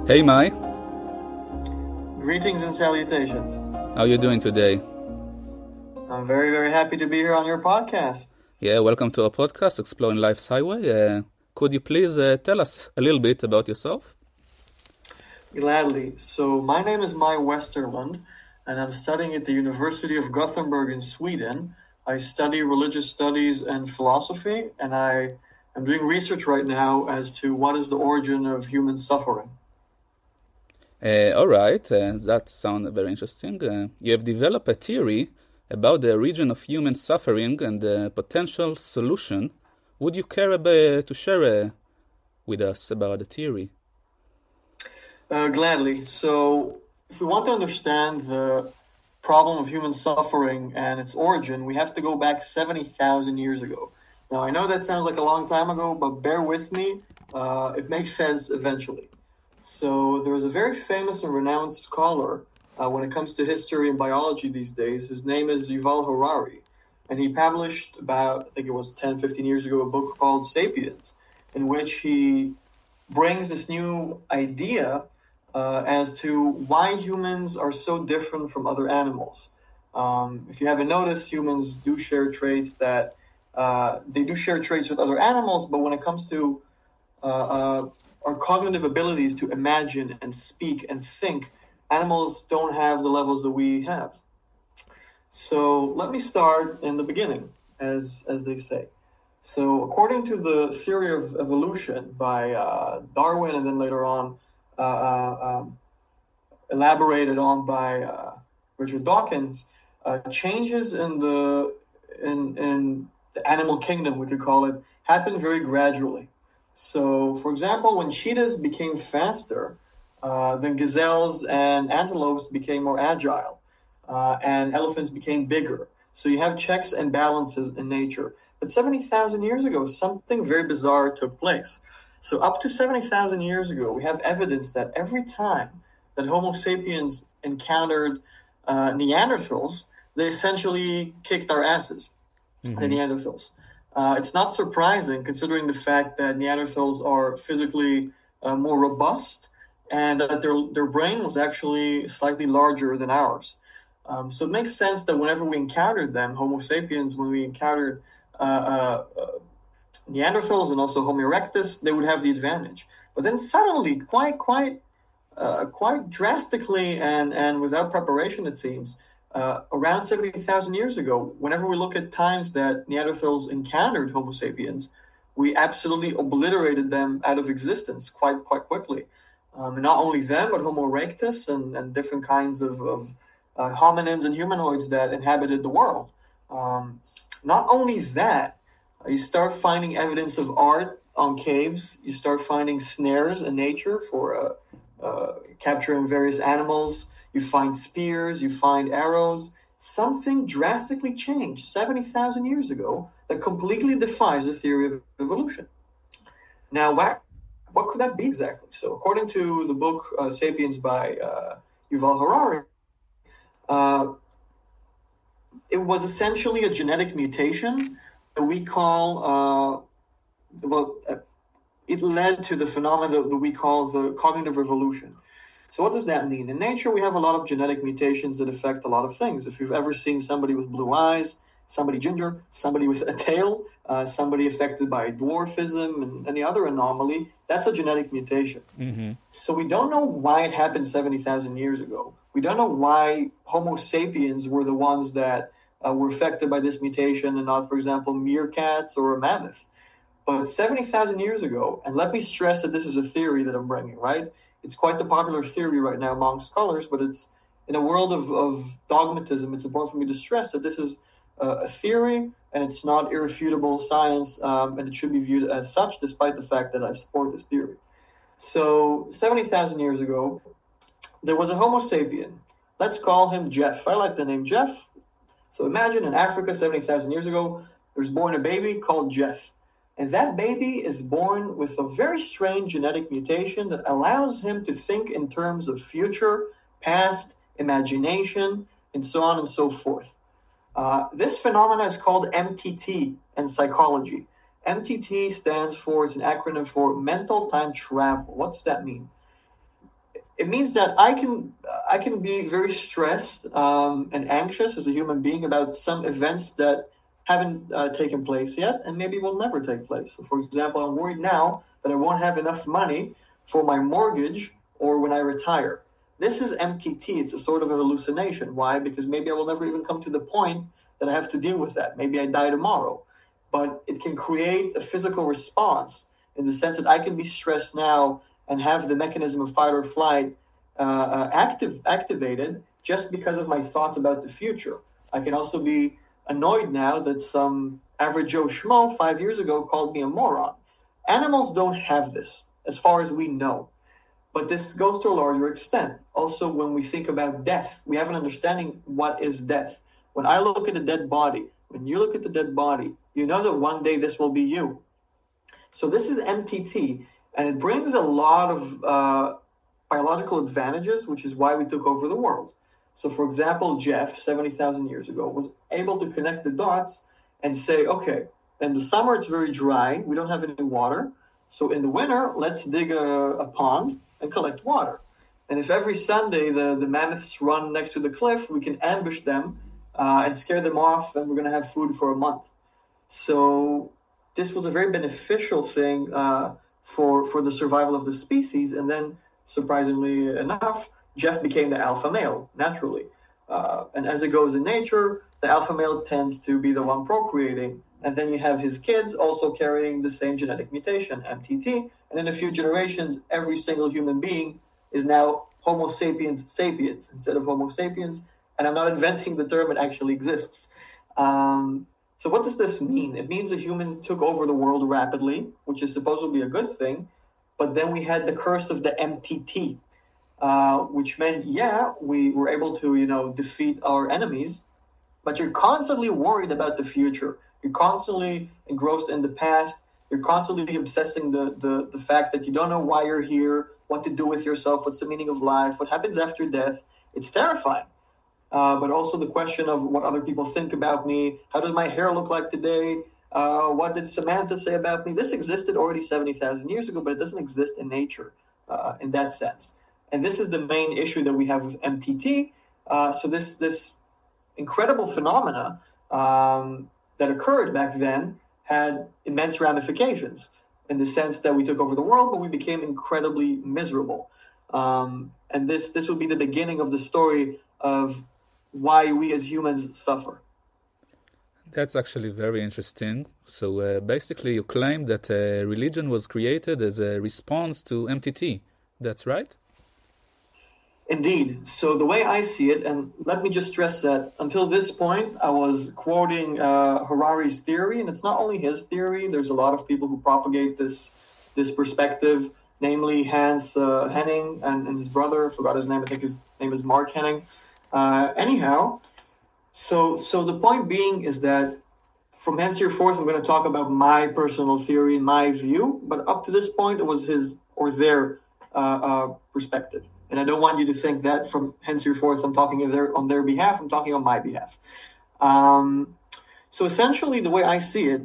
Hey Mai, Greetings and salutations. how are you doing today? I'm very, very happy to be here on your podcast. Yeah, welcome to our podcast, Exploring Life's Highway. Could you please tell us a little bit about yourself? Gladly. So, my name is Mai Westerlund, and I'm studying at the University of Gothenburg in Sweden. I study religious studies and philosophy, and I am doing research right now as to what is the origin of human suffering. All right, that sounds very interesting. You have developed a theory about the origin of human suffering and the potential solution. Would you care to share with us about the theory? Gladly. So, if we want to understand the problem of human suffering and its origin, we have to go back 70,000 years ago. Now, I know that sounds like a long time ago, but bear with me. It makes sense eventually. So, there is a very famous and renowned scholar when it comes to history and biology these days. His name is Yuval Harari. And he published about, I think it was 10, 15 years ago, a book called Sapiens, in which he brings this new idea as to why humans are so different from other animals. If you haven't noticed, humans do share traits that they do share traits with other animals, but when it comes to our cognitive abilities to imagine and speak and think, animals don't have the levels that we have. So let me start in the beginning, as they say. So according to the theory of evolution by Darwin, and then later on elaborated on by Richard Dawkins, changes in the animal kingdom, we could call it, happen very gradually. So, for example, when cheetahs became faster, then gazelles and antelopes became more agile, and elephants became bigger. So you have checks and balances in nature. But 70,000 years ago, something very bizarre took place. So up to 70,000 years ago, we have evidence that every time that Homo sapiens encountered Neanderthals, they essentially kicked our asses, the Neanderthals. It's not surprising considering the fact that Neanderthals are physically more robust and that their brain was actually slightly larger than ours. So it makes sense that whenever we encountered them, Homo sapiens, when we encountered Neanderthals and also Homo erectus, they would have the advantage. But then suddenly, quite drastically and without preparation, it seems, around 70,000 years ago, whenever we look at times that Neanderthals encountered Homo sapiens, we absolutely obliterated them out of existence quite quickly. And not only them, but Homo erectus and different kinds of hominins and humanoids that inhabited the world. Not only that, you start finding evidence of art on caves. You start finding snares in nature for capturing various animals. You find spears, you find arrows. Something drastically changed 70,000 years ago that completely defies the theory of evolution. Now, what could that be exactly? So according to the book Sapiens by Yuval Harari, it was essentially a genetic mutation that we call, it led to the phenomenon that we call the cognitive revolution. So what does that mean? In nature, we have a lot of genetic mutations that affect a lot of things. If you've ever seen somebody with blue eyes, somebody ginger, somebody with a tail, somebody affected by dwarfism and any other anomaly, that's a genetic mutation. Mm-hmm. So we don't know why it happened 70,000 years ago. We don't know why Homo sapiens were the ones that were affected by this mutation and not, for example, meerkats or a mammoth. But 70,000 years ago, and let me stress that this is a theory that I'm bringing, right? It's quite the popular theory right now among scholars, but it's in a world of dogmatism, it's important for me to stress that this is a theory and it's not irrefutable science, and it should be viewed as such, despite the fact that I support this theory. So 70,000 years ago, there was a Homo sapien. Let's call him Jeff. I like the name Jeff. So imagine in Africa 70,000 years ago, there's born a baby called Jeff. And that baby is born with a very strange genetic mutation that allows him to think in terms of future, past, imagination, and so on and so forth. This phenomenon is called MTT in psychology. MTT stands for, it's an acronym for mental time travel. What's that mean? it means that I can be very stressed and anxious as a human being about some events that haven't taken place yet and maybe will never take place. So, for example, I'm worried now that I won't have enough money for my mortgage or when I retire. This is MTT. It's a sort of a hallucination. Why? Because maybe I will never even come to the point that I have to deal with that. Maybe I die tomorrow. But it can create a physical response in the sense that I can be stressed now and have the mechanism of fight or flight activated just because of my thoughts about the future. I can also be annoyed now that some average Joe Schmo 5 years ago called me a moron. Animals don't have this, as far as we know. But this goes to a larger extent. Also, when we think about death, we have an understanding what is death. When I look at a dead body, when you look at the dead body, you know that one day this will be you. So this is MTT, and it brings a lot of biological advantages, which is why we took over the world. So, for example, Jeff, 70,000 years ago, was able to connect the dots and say, okay, in the summer it's very dry, we don't have any water, so in the winter, let's dig a pond and collect water. And if every Sunday the mammoths run next to the cliff, we can ambush them and scare them off, and we're going to have food for a month. So this was a very beneficial thing for the survival of the species. And then, surprisingly enough, Jeff became the alpha male, naturally. And as it goes in nature, the alpha male tends to be the one procreating. And then you have his kids also carrying the same genetic mutation, MTT. And in a few generations, every single human being is now Homo sapiens sapiens instead of Homo sapiens. And I'm not inventing the term, it actually exists. So what does this mean? It means that humans took over the world rapidly, which is supposed to be a good thing. But then we had the curse of the MTT, which meant, yeah, we were able to, defeat our enemies, but you're constantly worried about the future. You're constantly engrossed in the past. You're constantly obsessing the fact that you don't know why you're here, what to do with yourself, what's the meaning of life, what happens after death. It's terrifying. But also the question of what other people think about me. How does my hair look like today? What did Samantha say about me? This existed already 70,000 years ago, but it doesn't exist in nature in that sense. And this is the main issue that we have with MTT. So this incredible phenomena that occurred back then had immense ramifications in the sense that we took over the world, but we became incredibly miserable. And this would be the beginning of the story of why we as humans suffer. That's actually very interesting. So basically you claim that religion was created as a response to MTT. That's right? Indeed. So the way I see it, and let me just stress that until this point, I was quoting Harari's theory, and it's not only his theory. There's a lot of people who propagate this perspective, namely Hans Henning and his brother. I forgot his name. I think his name is Mark Henning. Anyhow, so the point being is that from henceforth, I'm going to talk about my personal theory and my view, but up to this point, it was his or their perspective. And I don't want you to think that from henceforth I'm talking on their behalf. I'm talking on my behalf. So essentially, the way I see it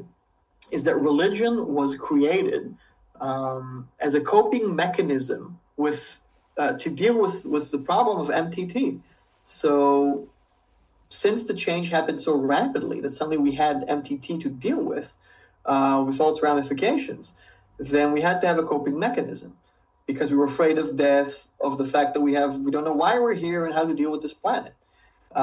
is that religion was created as a coping mechanism to deal with the problem of MTT. So since the change happened so rapidly that suddenly we had MTT to deal with all its ramifications, then we had to have a coping mechanism. Because we were afraid of death, of the fact that we don't know why we're here and how to deal with this planet,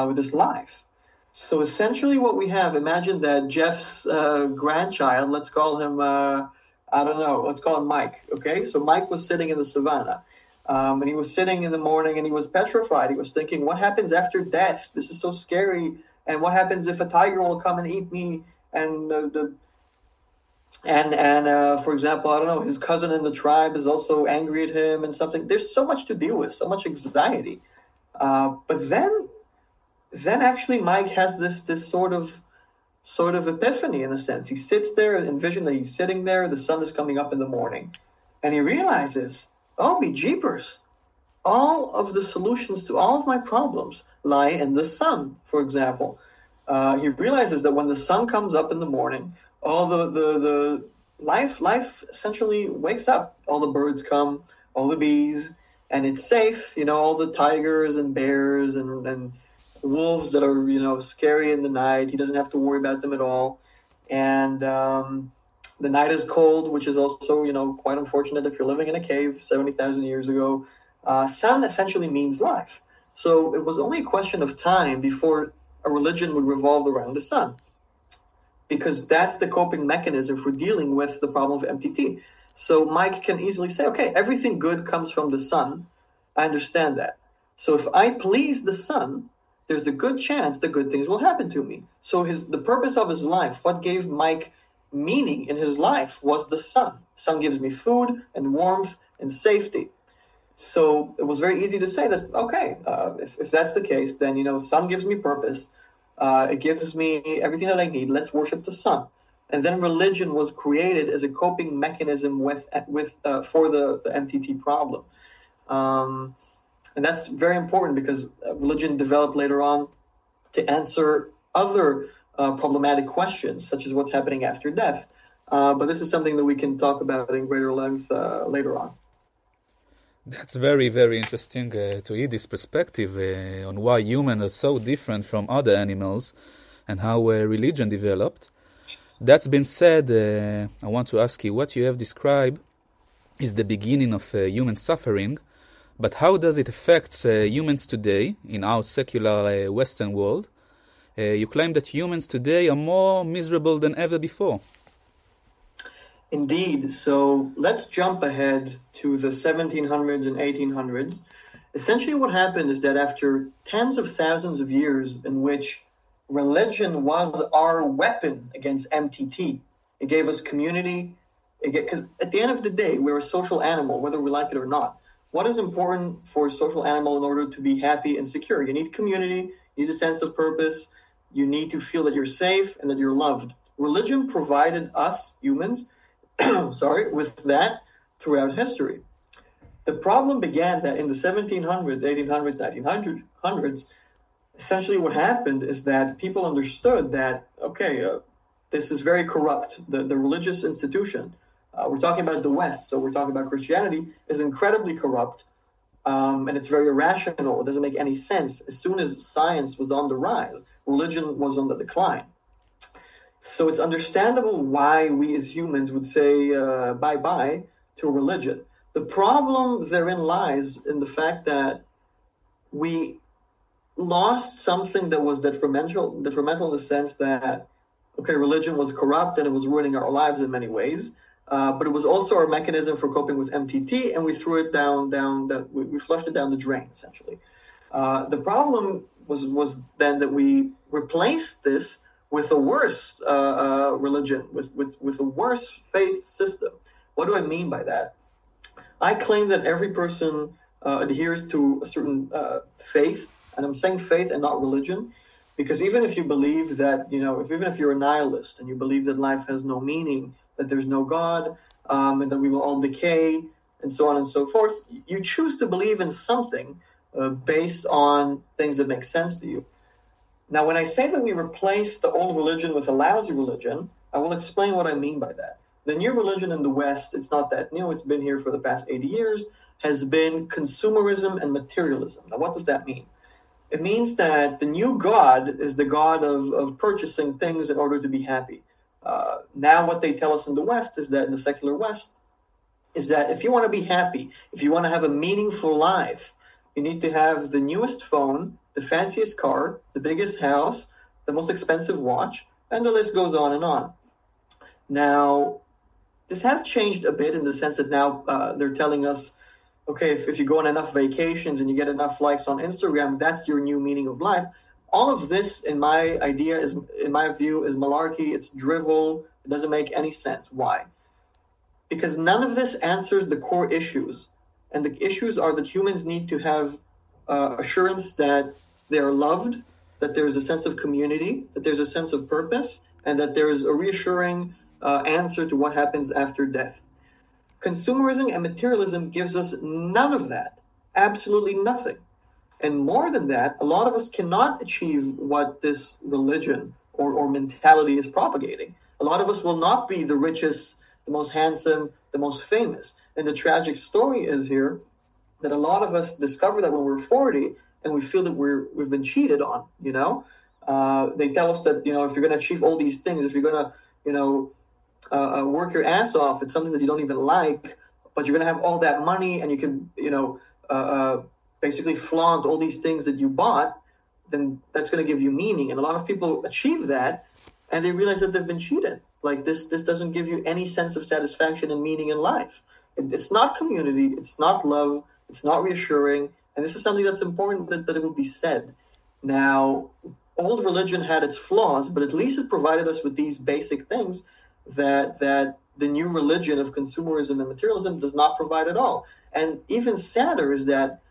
with this life. So essentially what we have, imagine that Jeff's grandchild, let's call him, let's call him Mike, okay? So Mike was sitting in the savannah, and he was sitting in the morning and he was petrified. He was thinking, what happens after death? This is so scary. And what happens if a tiger will come and eat me? And for example, I don't know, his cousin in the tribe is also angry at him and something. There's so much to deal with, so much anxiety. But then actually Mike has this sort of epiphany in a sense. He sits there and envision that he's sitting there, the sun is coming up in the morning, and he realizes, oh, be jeepers. All of the solutions to all of my problems lie in the sun, for example. He realizes that when the sun comes up in the morning, all the life essentially wakes up. All the birds come, all the bees, and it's safe. All the tigers and bears and wolves that are scary in the night. He doesn't have to worry about them at all, and the night is cold, which is also quite unfortunate if you're living in a cave 70,000 years ago. Sun essentially means life, so it was only a question of time before a religion would revolve around the sun, because that's the coping mechanism for dealing with the problem of MTT. So Mike can easily say, okay, everything good comes from the sun. I understand that. So if I please the sun, there's a good chance that good things will happen to me. So the purpose of his life, what gave Mike meaning in his life, was the sun. Sun gives me food and warmth and safety. So it was very easy to say that, okay, if that's the case, then, sun gives me purpose. It gives me everything that I need. Let's worship the sun. And then religion was created as a coping mechanism for the MTT problem. And that's very important because religion developed later on to answer other problematic questions, such as what's happening after death. But this is something that we can talk about in greater length later on. That's very, very interesting to hear this perspective on why humans are so different from other animals and how religion developed. That's been said, I want to ask you, what you have described is the beginning of human suffering, but how does it affect humans today in our secular Western world? You claim that humans today are more miserable than ever before. Indeed. So let's jump ahead to the 1700s and 1800s. Essentially what happened is that after tens of thousands of years in which religion was our weapon against MTT, it gave us community, because at the end of the day, we're a social animal, whether we like it or not. What is important for a social animal in order to be happy and secure? You need community, you need a sense of purpose, you need to feel that you're safe and that you're loved. Religion provided us, humans, with that throughout history. The problem began that in the 1700s, 1800s, 1900s, essentially what happened is that people understood that, this is very corrupt. The religious institution, we're talking about the West, so we're talking about Christianity, is incredibly corrupt, and it's very irrational. It doesn't make any sense. As soon as science was on the rise, religion was on the decline. So it's understandable why we as humans would say bye-bye to religion. The problem therein lies in the fact that we lost something that was detrimental in the sense that, religion was corrupt and it was ruining our lives in many ways, but it was also our mechanism for coping with MTT, and we threw it we flushed it down the drain, essentially. The problem was then that we replaced this with a worse religion, with a worse faith system. What do I mean by that? I claim that every person adheres to a certain faith, and I'm saying faith and not religion, because even if you believe that, even if you're a nihilist and you believe that life has no meaning, that there's no God, and that we will all decay, and so on and so forth, you choose to believe in something based on things that make sense to you. Now, when I say that we replace the old religion with a lousy religion, I will explain what I mean by that. The new religion in the West, it's not that new, it's been here for the past 80 years, has been consumerism and materialism. Now, what does that mean? It means that the new God is the God of purchasing things in order to be happy. Now, what they tell us in the West is that, in the secular West, is that if you want to be happy, if you want to have a meaningful life, you need to have the newest phone, the fanciest car, the biggest house, the most expensive watch, and the list goes on and on. Now, this has changed a bit in the sense that now they're telling us, if you go on enough vacations and you get enough likes on Instagram, that's your new meaning of life. All of this, in my view, is malarkey. It's drivel. It doesn't make any sense. Why? Because none of this answers the core issues. And the issues are that humans need to have assurance that they are loved, that there's a sense of community, that there's a sense of purpose, and that there's a reassuring answer to what happens after death. Consumerism and materialism gives us none of that, absolutely nothing. And more than that, a lot of us cannot achieve what this religion or mentality is propagating. A lot of us will not be the richest, the most handsome, the most famous. And the tragic story is here that a lot of us discover that when we're 40 and we feel that we've been cheated on, they tell us that, if you're going to achieve all these things, if you're going to, work your ass off, it's something that you don't even like, but you're going to have all that money and you can, basically flaunt all these things that you bought, then that's going to give you meaning. And a lot of people achieve that and they realize that they've been cheated. Like this doesn't give you any sense of satisfaction and meaning in life. It's not community. It's not love. It's not reassuring. And this is something that's important that it will be said. Now, old religion had its flaws, but at least it provided us with these basic things that the new religion of consumerism and materialism does not provide at all. And even sadder is that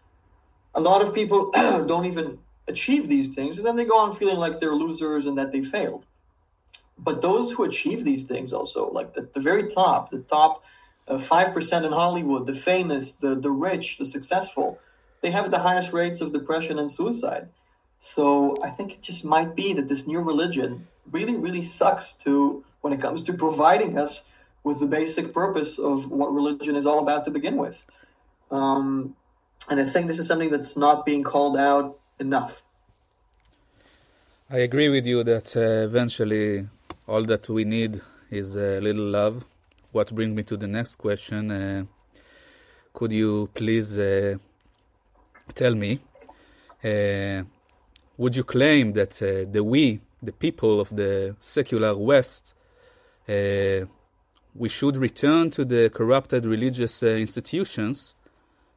a lot of people don't even achieve these things, and then they go on feeling like they're losers and that they failed. But those who achieve these things also, like the very top, the top 5% in Hollywood, the famous, the rich, the successful, they have the highest rates of depression and suicide. So I think it just might be that this new religion really, really sucks when it comes to providing us with the basic purpose of what religion is all about to begin with. And I think this is something that's not being called out enough. I agree with you that eventually all that we need is a little love. What brings me to the next question. Could you please tell me, would you claim that the people of the secular West, we should return to the corrupted religious institutions?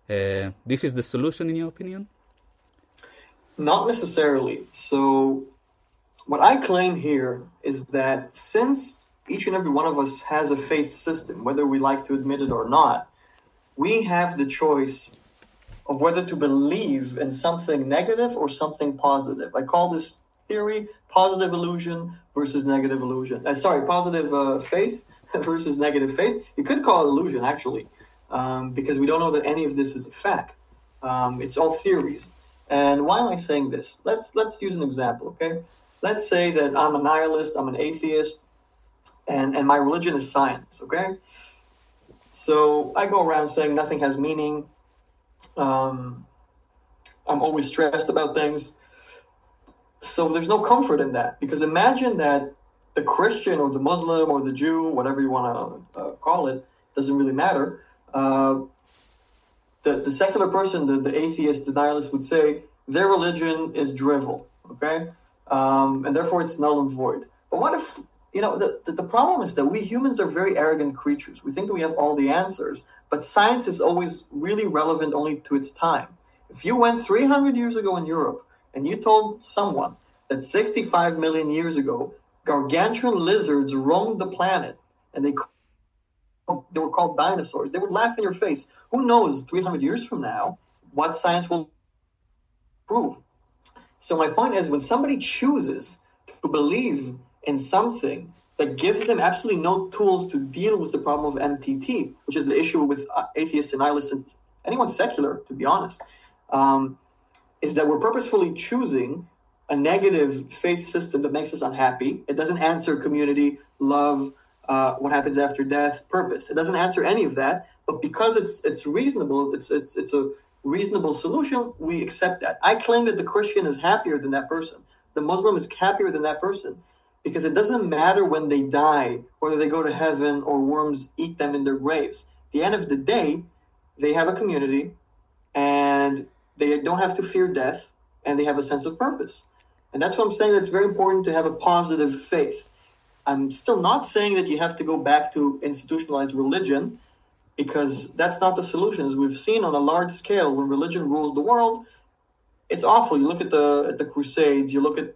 This is the solution in your opinion? Not necessarily. So what I claim here is that since each and every one of us has a faith system, whether we like to admit it or not, we have the choice of whether to believe in something negative or something positive. I call this theory positive illusion versus negative illusion. Positive faith versus negative faith. You could call it illusion, actually, because we don't know that any of this is a fact. It's all theories. And why am I saying this? Let's use an example, okay? Let's say that I'm a nihilist, I'm an atheist, and my religion is science, okay? So I go around saying nothing has meaning. I'm always stressed about things. So there's no comfort in that, because imagine that the Christian or the Muslim or the Jew, whatever you want to call it, doesn't really matter. The secular person, the atheist, the nihilist would say their religion is drivel, okay? And therefore it's null and void. But what if, the problem is that we humans are very arrogant creatures. We think that we have all the answers, but science is always really relevant only to its time. If you went 300 years ago in Europe and you told someone that 65 million years ago, gargantuan lizards roamed the planet and they were called dinosaurs, they would laugh in your face. Who knows 300 years from now what science will prove? So my point is, when somebody chooses to believe in something that gives them absolutely no tools to deal with the problem of MTT, which is the issue with atheists and nihilists and anyone secular, to be honest, is that we're purposefully choosing a negative faith system that makes us unhappy. It doesn't answer community, love, what happens after death, purpose. It doesn't answer any of that, but because it's reasonable, it's a reasonable solution, we accept that. I claim that the Christian is happier than that person. The Muslim is happier than that person, because it doesn't matter when they die, whether they go to heaven or worms eat them in their graves. At the end of the day, they have a community and they don't have to fear death and they have a sense of purpose. And that's what I'm saying, that it's very important to have a positive faith. I'm still not saying that you have to go back to institutionalized religion, because that's not the solution. As we've seen on a large scale, when religion rules the world, it's awful. You look at the Crusades, you look at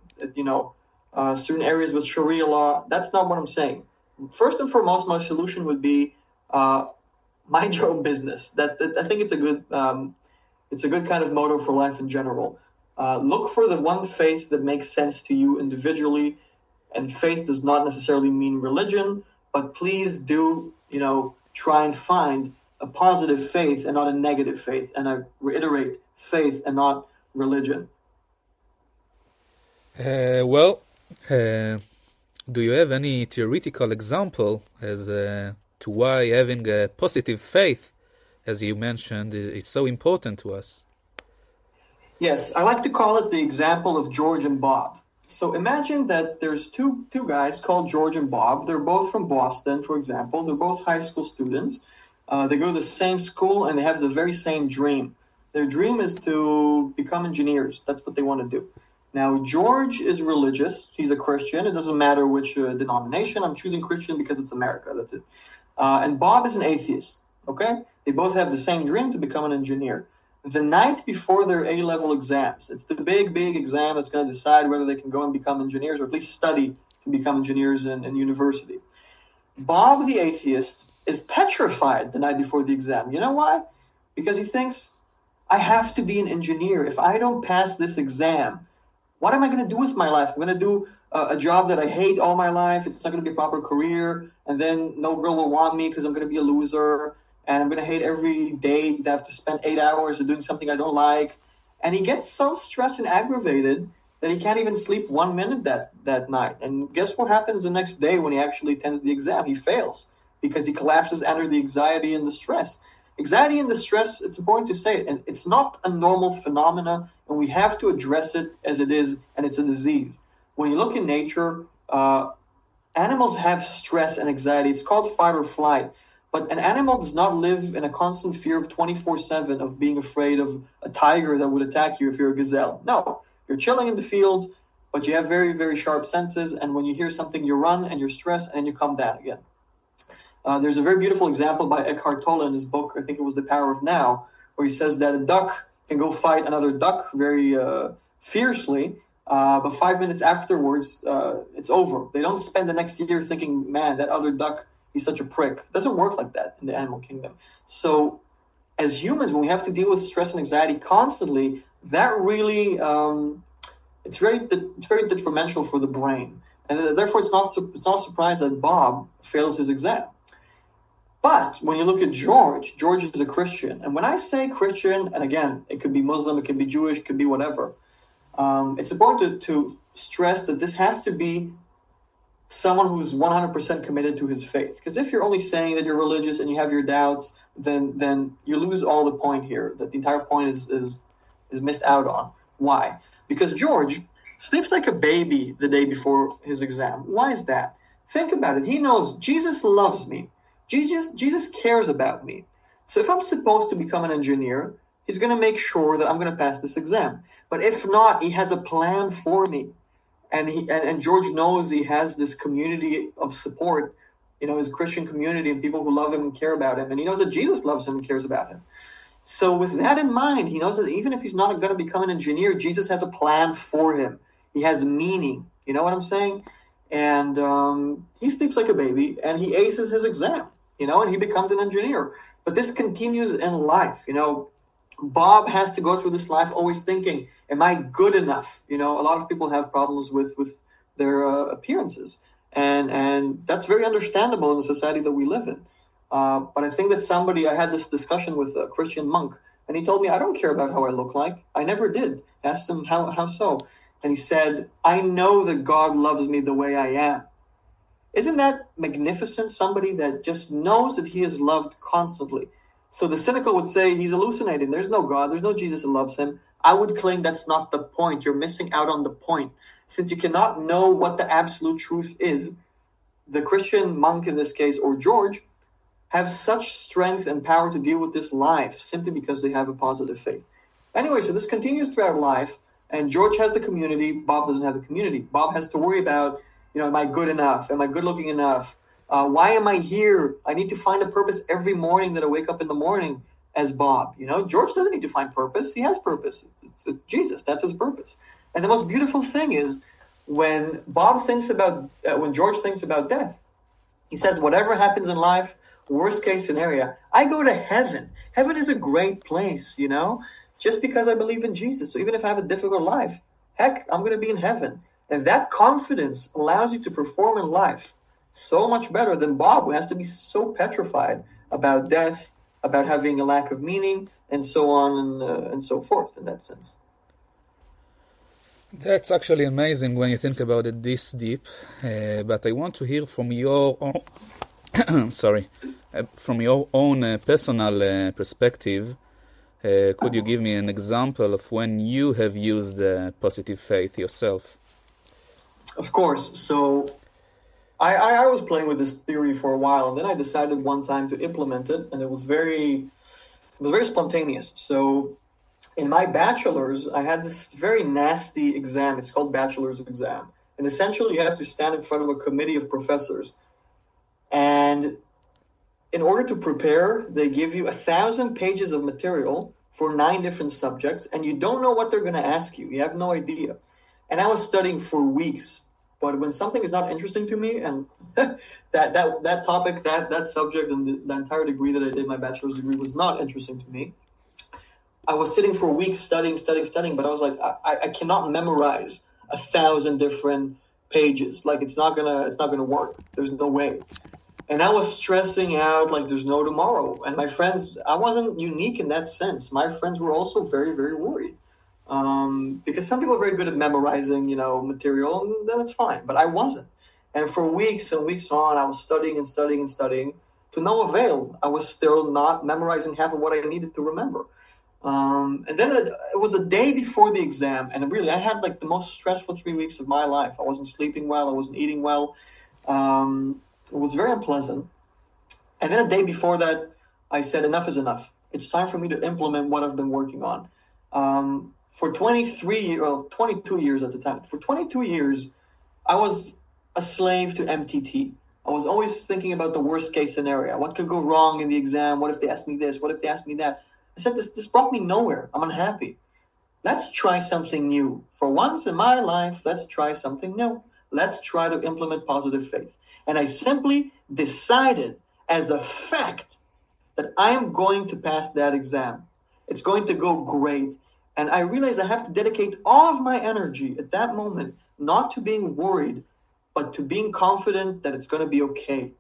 certain areas with Sharia law. That's not what I'm saying. First and foremost, my solution would be mind your own business. I think it's a good kind of motto for life in general. Look for the one faith that makes sense to you individually, and faith does not necessarily mean religion, but please do, try and find a positive faith and not a negative faith. And I reiterate, faith and not religion. Do you have any theoretical example as to why having a positive faith as you mentioned, is so important to us. Yes, I like to call it the example of George and Bob. So imagine that there's two guys called George and Bob. They're both from Boston, for example. They're both high school students. They go to the same school and they have the very same dream. Their dream is to become engineers. That's what they want to do. Now, George is religious. He's a Christian. It doesn't matter which denomination. I'm choosing Christian because it's America. That's it. And Bob is an atheist. Okay? They both have the same dream to become an engineer. The night before their A-level exams, it's the big exam that's going to decide whether they can go and become engineers, or at least study to become engineers in university. Bob, the atheist, is petrified the night before the exam. You know why? Because he thinks, I have to be an engineer. If I don't pass this exam, what am I going to do with my life? I'm going to do a job that I hate all my life. It's not going to be a proper career. And then no girl will want me because I'm going to be a loser. And I'm going to hate every day that I have to spend 8 hours doing something I don't like. And he gets so stressed and aggravated that he can't even sleep 1 minute that night. And guess what happens the next day when he actually attends the exam? He fails because he collapses under the anxiety and the stress. Anxiety and the stress, it's important to say it, and it's not a normal phenomena, and we have to address it as it is, and it's a disease. When you look in nature, animals have stress and anxiety. It's called fight or flight. But an animal does not live in a constant fear of 24/7 of being afraid of a tiger that would attack you if you're a gazelle. No, you're chilling in the fields, but you have very, very sharp senses. And when you hear something, you run and you're stressed and you come down again. There's a very beautiful example by Eckhart Tolle in his book, I think it was The Power of Now, where he says that a duck can go fight another duck very fiercely, but 5 minutes afterwards, it's over. They don't spend the next year thinking, man, that other duck, he's such a prick. It doesn't work like that in the animal kingdom. So as humans, when we have to deal with stress and anxiety constantly, that really, it's very detrimental for the brain. And therefore, it's not a surprise that Bob fails his exam. But when you look at George is a Christian. And when I say Christian, and again, it could be Muslim, it could be Jewish, it could be whatever. It's important to stress that this has to be someone who's 100% committed to his faith. Because if you're only saying that you're religious and you have your doubts, then you lose all the point here. That the entire point is missed out on. Why? Because George sleeps like a baby the day before his exam. Why is that? Think about it. He knows Jesus loves me. Jesus cares about me. So if I'm supposed to become an engineer, he's going to make sure that I'm going to pass this exam. But if not, he has a plan for me. And George knows he has this community of support, his Christian community and people who love him and care about him. And he knows that Jesus loves him and cares about him. So with that in mind, he knows that even if he's not going to become an engineer, Jesus has a plan for him. He has meaning. You know what I'm saying? And he sleeps like a baby and he aces his exam, and he becomes an engineer. But this continues in life. Bob has to go through this life always thinking, am I good enough? A lot of people have problems with their appearances. And that's very understandable in the society that we live in. But I think that I had this discussion with a Christian monk, and he told me, I don't care about how I look like. I never did. I asked him, how so? And he said, I know that God loves me the way I am. Isn't that magnificent? Somebody that just knows that he is loved constantly. So the cynical would say he's hallucinating. There's no God. There's no Jesus that loves him. I would claim that's not the point. You're missing out on the point. Since you cannot know what the absolute truth is, the Christian monk in this case, or George, have such strength and power to deal with this life simply because they have a positive faith. Anyway, so this continues throughout life, and George has the community. Bob doesn't have the community. Bob has to worry about, am I good enough? Am I good looking enough? Why am I here? I need to find a purpose every morning that I wake up in the morning as Bob. George doesn't need to find purpose. He has purpose. It's Jesus. That's his purpose. And the most beautiful thing is when George thinks about death, he says, whatever happens in life, worst case scenario, I go to heaven. Heaven is a great place, just because I believe in Jesus. So even if I have a difficult life, heck, I'm going to be in heaven. And that confidence allows you to perform in life so much better than Bob, who has to be so petrified about death, about having a lack of meaning, and so on and so forth in that sense. That's actually amazing when you think about it this deep. But I want to hear from your Sorry. From your own personal perspective, could you give me an example of when you have used positive faith yourself? Of course. So I was playing with this theory for a while, and then I decided one time to implement it, and it was very spontaneous. So in my bachelor's, I had this very nasty exam. It's called bachelor's exam. And essentially, you have to stand in front of a committee of professors. And in order to prepare, they give you 1,000 pages of material for 9 different subjects, and you don't know what they're going to ask you. You have no idea. And I was studying for weeks. But when something is not interesting to me, and that topic, that subject, and the entire degree that I did, my bachelor's degree, was not interesting to me, I was sitting for weeks studying, but I was like, I cannot memorize 1,000 different pages. Like, it's not gonna work. There's no way. And I was stressing out like there's no tomorrow. And my friends, I wasn't unique in that sense. My friends were also very, very worried. Because some people are very good at memorizing, material, and then it's fine. But I wasn't. And for weeks and weeks on, I was studying to no avail. I was still not memorizing half of what I needed to remember. And then it was a day before the exam, and really, I had like the most stressful 3 weeks of my life. I wasn't sleeping well. I wasn't eating well. It was very unpleasant. And then a day before that, I said, enough is enough. It's time for me to implement what I've been working on. For 22 years at the time. For 22 years, I was a slave to MTT. I was always thinking about the worst case scenario. What could go wrong in the exam? What if they ask me this? What if they ask me that? I said, this brought me nowhere. I'm unhappy. Let's try something new. For once in my life, let's try something new. Let's try to implement positive faith. And I simply decided as a fact that I'm going to pass that exam. It's going to go great. And I realized I have to dedicate all of my energy at that moment, not to being worried, but to being confident that it's going to be okay.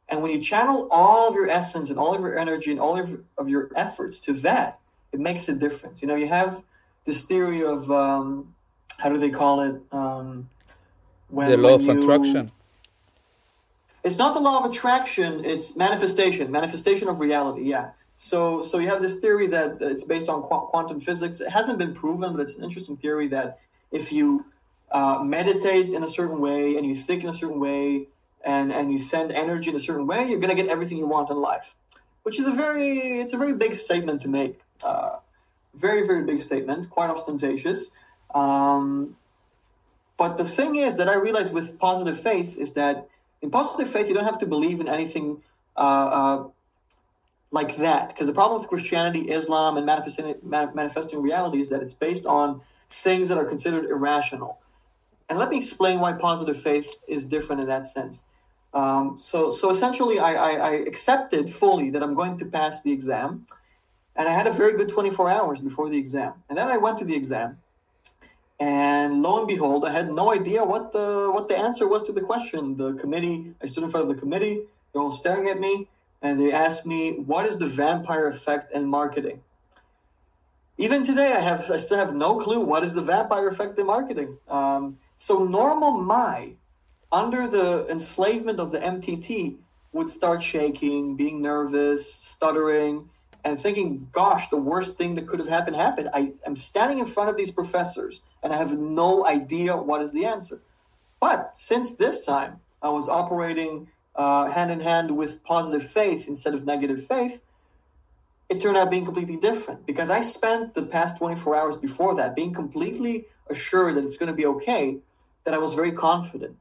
And when you channel all of your essence and all of your energy and all of your efforts to that, it makes a difference. You have this theory of, how do they call it? The law of attraction. It's not the law of attraction, it's manifestation of reality, yeah. So you have this theory that it's based on quantum physics. It hasn't been proven, but it's an interesting theory that if you meditate in a certain way and you think in a certain way and you send energy in a certain way, you're going to get everything you want in life, which is a very big statement to make. Very, very big statement, quite ostentatious. But the thing is that I realized with positive faith is that in positive faith, you don't have to believe in anything like that. Because the problem with Christianity, Islam, and manifesting reality is that it's based on things that are considered irrational. And let me explain why positive faith is different in that sense. So essentially, I accepted fully that I'm going to pass the exam. And I had a very good 24 hours before the exam. And then I went to the exam. And lo and behold, I had no idea what the answer was to the question. I stood in front of the committee. They're all staring at me. And they asked me, what is the vampire effect in marketing? Even today, I still have no clue what is the vampire effect in marketing. So normal Mai, under the enslavement of the MTT, would start shaking, being nervous, stuttering, and thinking, gosh, the worst thing that could have happened. I'm standing in front of these professors, and I have no idea what is the answer. But since this time, I was operating hand in hand with positive faith instead of negative faith, it turned out being completely different, because I spent the past 24 hours before that being completely assured that it's going to be okay, that I was very confident.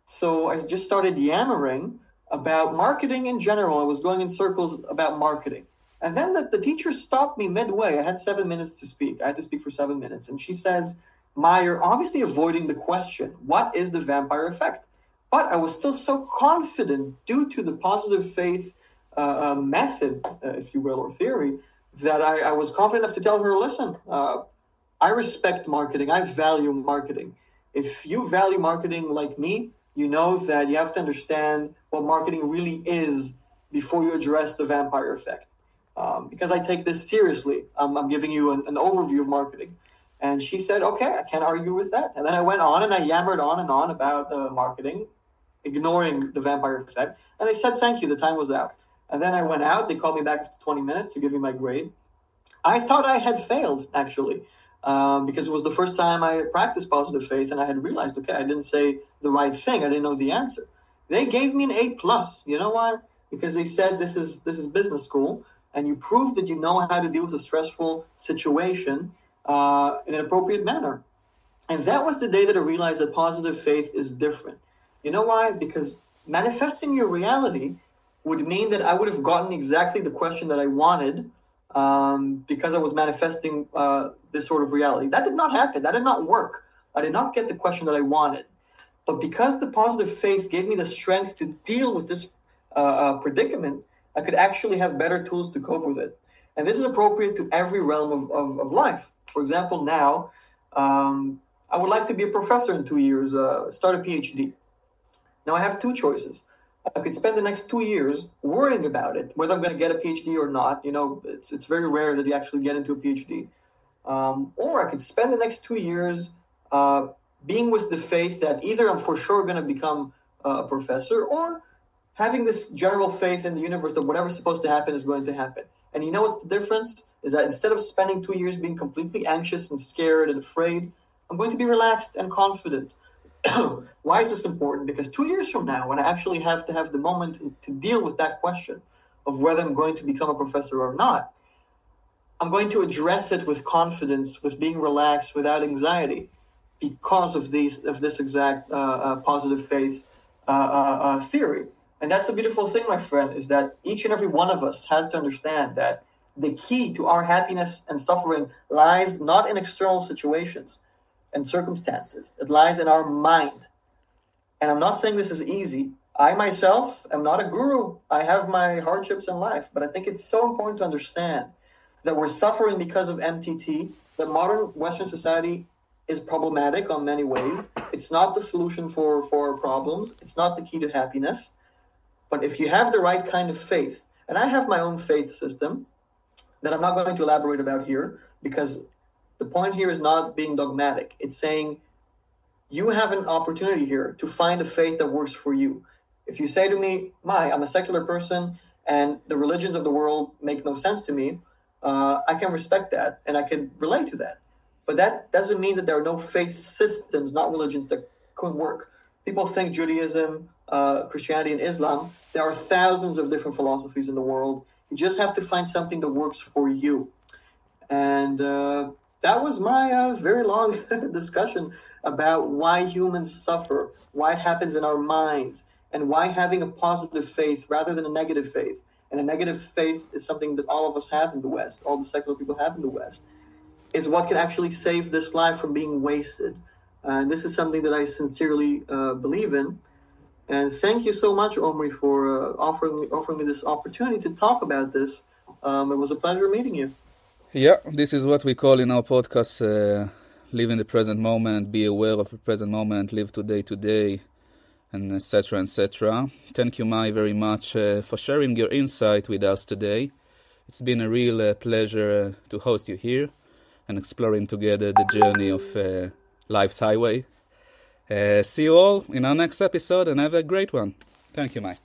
So I just started yammering about marketing in general. I was going in circles about marketing. And then the teacher stopped me midway. I had 7 minutes to speak. I had to speak for 7 minutes. And she says, "Mai, you're obviously avoiding the question. What is the vampire effect?" But I was still so confident due to the positive faith method, if you will, or theory, that I was confident enough to tell her, listen, I respect marketing. I value marketing. If you value marketing like me, you know that you have to understand what marketing really is before you address the vampire effect. Because I take this seriously. I'm giving you an overview of marketing. And she said, okay, I can't argue with that. And then I went on and I yammered on and on about marketing. ignoring the vampire effect. And they said, thank you, the time was out. And then I went out. They called me back after 20 minutes to give me my grade. I thought I had failed, actually, because it was the first time I practiced positive faith, and I had realized, okay, I didn't say the right thing. I didn't know the answer. They gave me an A+. You know why? Because they said this is business school, and you proved that you know how to deal with a stressful situation in an appropriate manner. And that was the day that I realized that positive faith is different. You know why? Because manifesting your reality would mean that I would have gotten exactly the question that I wanted because I was manifesting this sort of reality. That did not happen. That did not work. I did not get the question that I wanted. But because the positive faith gave me the strength to deal with this predicament, I could actually have better tools to cope with it. And this is appropriate to every realm of life. For example, now, I would like to be a professor in 2 years, start a PhD. Now, I have two choices. I could spend the next 2 years worrying about it, whether I'm going to get a PhD or not. You know, it's very rare that you actually get into a PhD. Or I could spend the next 2 years being with the faith that either I'm for sure going to become a professor, or having this general faith in the universe that whatever's supposed to happen is going to happen. And you know what's the difference? Is that instead of spending 2 years being completely anxious and scared and afraid, I'm going to be relaxed and confident. Why is this important? Because 2 years from now, when I actually have to have the moment to deal with that question of whether I'm going to become a professor or not, I'm going to address it with confidence, with being relaxed, without anxiety, because of this exact positive faith theory. And that's a beautiful thing, my friend, is that each and every one of us has to understand that the key to our happiness and suffering lies not in external situations and circumstances. It lies in our mind. And I'm not saying this is easy. I myself am not a guru. I have my hardships in life. But I think it's so important to understand that we're suffering because of MTT, that modern Western society is problematic on many ways. It's not the solution for our problems. It's not the key to happiness. But if you have the right kind of faith, and I have my own faith system that I'm not going to elaborate about here, because the point here is not being dogmatic. It's saying you have an opportunity here to find a faith that works for you. If you say to me, Mai, I'm a secular person and the religions of the world make no sense to me, I can respect that and I can relate to that. But that doesn't mean that there are no faith systems, not religions, that couldn't work. People think Judaism, Christianity, and Islam. There are thousands of different philosophies in the world. You just have to find something that works for you. And that was my very long discussion about why humans suffer, why it happens in our minds, and why having a positive faith rather than a negative faith. And a negative faith is something that all of us have in the West, all the secular people have in the West, is what can actually save this life from being wasted. And this is something that I sincerely believe in. And thank you so much, Omri, for offering me this opportunity to talk about this. It was a pleasure meeting you. Yeah, this is what we call in our podcast, live in the present moment, be aware of the present moment, live today, and etc., etc. Thank you, Mai, very much for sharing your insight with us today. It's been a real pleasure to host you here and exploring together the journey of life's highway. See you all in our next episode and have a great one. Thank you, Mai.